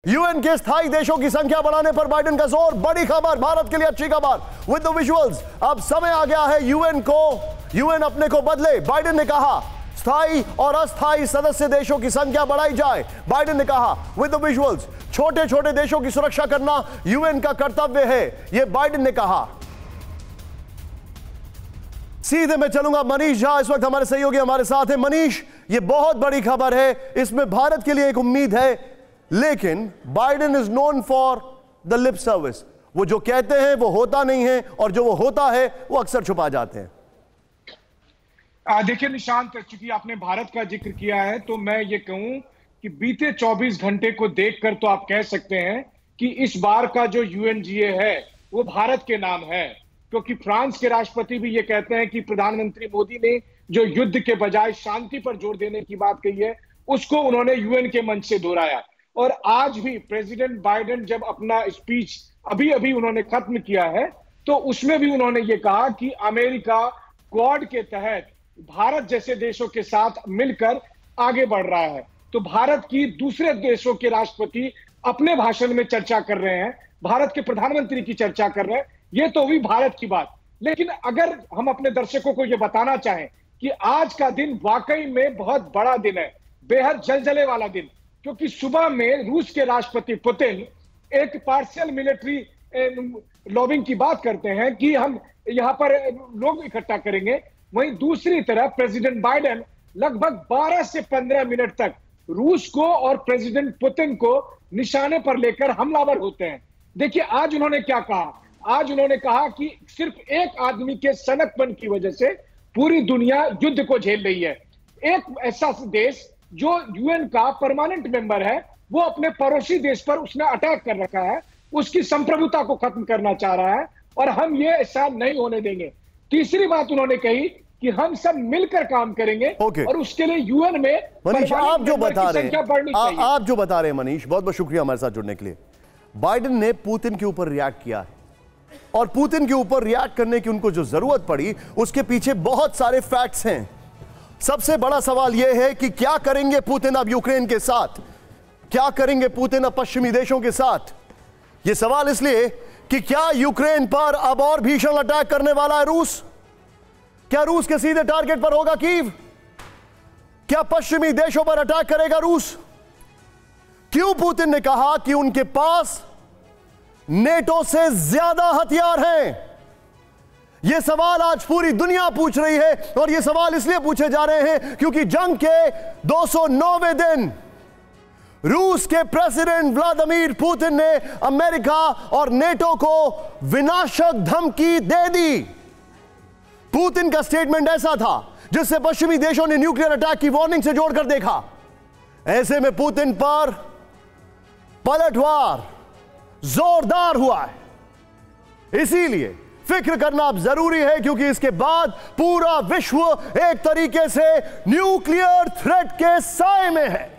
UN के स्थायी देशों की संख्या बढ़ाने पर बाइडेन का जोर। बड़ी खबर, भारत के लिए अच्छी खबर विद द विजुअल्स। अब समय आ गया है यूएन अपने को बदले। बाइडेन ने कहा स्थायी और अस्थायी सदस्य देशों की संख्या बढ़ाई जाए। बाइडेन ने कहा विद द विजुअल्स, छोटे छोटे देशों की सुरक्षा करना यूएन का कर्तव्य है, यह बाइडेन ने कहा। सीधे मैं चलूंगा मनीष झा, इस वक्त हमारे सहयोगी हमारे साथ हैं। मनीष, यह बहुत बड़ी खबर है, इसमें भारत के लिए एक उम्मीद है, लेकिन Biden is known for the lip service. वो जो कहते हैं वो होता नहीं है, और जो वो होता है वो अक्सर छुपा जाते हैं। देखिए निशांत, चूंकि आपने भारत का जिक्र किया है तो मैं ये कहूं कि बीते 24 घंटे को देखकर तो आप कह सकते हैं कि इस बार का जो यूएनजीए है वो भारत के नाम है, क्योंकि फ्रांस के राष्ट्रपति भी ये कहते हैं कि प्रधानमंत्री मोदी ने जो युद्ध के बजाय शांति पर जोर देने की बात कही है उसको उन्होंने यूएन के मंच से दोहराया। और आज भी प्रेसिडेंट बाइडेन जब अपना स्पीच अभी अभी उन्होंने खत्म किया है तो उसमें भी उन्होंने ये कहा कि अमेरिका क्वाड के तहत भारत जैसे देशों के साथ मिलकर आगे बढ़ रहा है। तो भारत की दूसरे देशों के राष्ट्रपति अपने भाषण में चर्चा कर रहे हैं, भारत के प्रधानमंत्री की चर्चा कर रहे हैं, ये तो हुई भारत की बात। लेकिन अगर हम अपने दर्शकों को ये बताना चाहें कि आज का दिन वाकई में बहुत बड़ा दिन है, बेहद जलजले वाला दिन, क्योंकि सुबह में रूस के राष्ट्रपति पुतिन एक पार्शियल मिलिट्री लॉबिंग की बात करते हैं कि हम यहां पर लोग इकट्ठा करेंगे। वहीं दूसरी तरफ प्रेसिडेंट बाइडेन लगभग 12 से 15 मिनट तक रूस को और प्रेसिडेंट पुतिन को निशाने पर लेकर हमलावर होते हैं। देखिए आज उन्होंने क्या कहा। आज उन्होंने कहा कि सिर्फ एक आदमी के सनकपन की वजह से पूरी दुनिया युद्ध को झेल रही है। एक ऐसा देश जो यूएन का परमानेंट मेंबर है वो अपने पड़ोसी देश पर उसने अटैक कर रखा है, उसकी संप्रभुता को खत्म करना चाह रहा है, और हम ये ऐसा नहीं होने देंगे। तीसरी बात उन्होंने कही कि हम सब मिलकर काम करेंगे और उसके लिए यूएन में मनीष आप जो बता रहे हैं मनीष, बहुत बहुत शुक्रिया हमारे साथ जुड़ने के लिए। बाइडेन ने पुतिन के ऊपर रिएक्ट किया है, और पुतिन के ऊपर रिएक्ट करने की उनको जो जरूरत पड़ी उसके पीछे बहुत सारे फैक्ट्स हैं। सबसे बड़ा सवाल यह है कि क्या करेंगे पुतिन अब यूक्रेन के साथ, क्या करेंगे पुतिन अब पश्चिमी देशों के साथ। यह सवाल इसलिए कि क्या यूक्रेन पर अब और भीषण अटैक करने वाला है रूस? क्या रूस के सीधे टारगेट पर होगा कीव? क्या पश्चिमी देशों पर अटैक करेगा रूस? क्यों पुतिन ने कहा कि उनके पास नेटो से ज्यादा हथियार हैं? यह सवाल आज पूरी दुनिया पूछ रही है, और यह सवाल इसलिए पूछे जा रहे हैं क्योंकि जंग के 209वें दिन रूस के प्रेसिडेंट व्लादिमीर पुतिन ने अमेरिका और नेटो को विनाशक धमकी दे दी। पुतिन का स्टेटमेंट ऐसा था जिससे पश्चिमी देशों ने न्यूक्लियर अटैक की वार्निंग से जोड़कर देखा। ऐसे में पुतिन पर पलटवार जोरदार हुआ है। इसीलिए फिक्र करना अब जरूरी है, क्योंकि इसके बाद पूरा विश्व एक तरीके से न्यूक्लियर थ्रेट के साए में है।